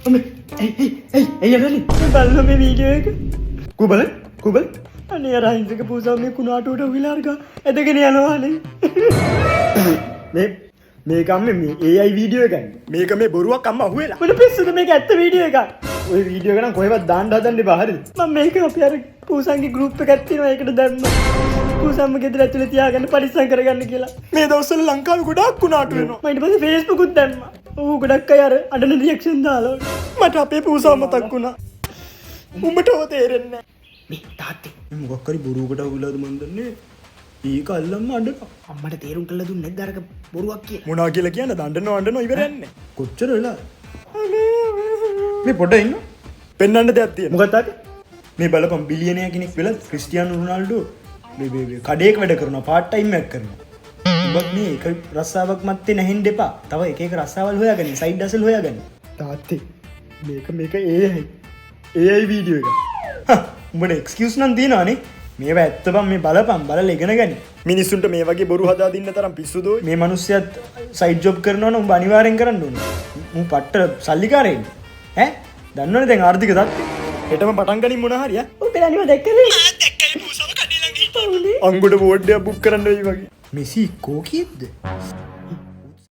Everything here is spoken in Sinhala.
ඇයි බලන්න මේ වීඩියෝ එක කුබල අනේ අර අහිංසක පූසා මේ කුණාටුවට උවිලාර්ග ඇදගෙන යනවානේ මේක අම්මේ මේ AI වීඩියෝ එකයි මේක මේ බොරුවක් අම්මා අහුවෙලා මොන පිස්සුද මේක ඇත්ත වීඩියෝ එකක් ඔය වීඩියෝ එක නම් කොහෙවත් දාන්න හදන්න එපා හරිද මම මේක අපි අර පූසාගේ ගෲප් එකක් තියෙනවා ඒකට දැම්මා පූසාම ගෙදර ඇතුලේ තියාගන්න පරිස්සම් කරගන්න කියලා මේ දවස්වල ලංකාවේ ගොඩාක් කුණාටු වෙනවා මම ඊට පස්සේ Facebook උත් දැම්මා ඌ ගොඩක් අය අර අඬන රියැක්ෂන් දාලා මට අපේ පූසා මතක් වුණා උඹට ඔය තේරෙන්නේ මේ තාත්තේ මොකක් හරි බොරුවකට අහුලාද මන් දන්නේ ඒක අල්ලන්න අඬනවා අම්මට තේරුම් කළා දුන්නේ නැද්ද අරක බොරුවක් කියලා මොනවා කියලා කියන්නේ අඬනවා ඉවරන්නේ කොච්චර වෙලා මේ පොඩ ඉන්න පෙන්වන්න දෙයක් තියෙනවා මොකක්ද තාත්තේ මේ බලපන් බිලියනර් කෙනෙක් වෙලා ක්‍රිස්ටියානෝ රොනාල්ඩෝ මේ කඩේක වැඩ කරනවා පාර්ට් ටයිම් එකක් කරනවා උඹත් මේ එක රස්සාවක් මැත්තේ නැහෙන්න එපා තව එක රස්සාවල් හොයාගන්න සයිඩ් හසල් හොයාගන්න තාත්තේ මේක AI වීඩියෝ එක උඹට එක්ස්කියුස් නම් තියනවානේ මේවා ඇත්ත බං මේ බලපන් බලලා ඉගෙන ගනි මිනිස්සුන්ට මේ වගේ බොරු හදා දෙන්න තරම් පිස්සුද මේ මිනිස්සයත් සයිඩ් ජොබ් කරනවා නම් උඹ අනිවාර්යෙන් කරන්න ඕනේ උන් පට්ට සල්ලිකාරයෙක් ඈ දන්නවනේ දැන් ආර්ථික තත්ත්වය හෙටම පටන් ගනින් මොන හරි ඈ ඔය පෙරණිව දැක්කද දැක්කයි පූසාව කඩේ ළඟ හිටවලු අංගුඩ බෝඩ් එකක් බුක් කරන්න වෙයි වගේ මෙසි කෝ කීයද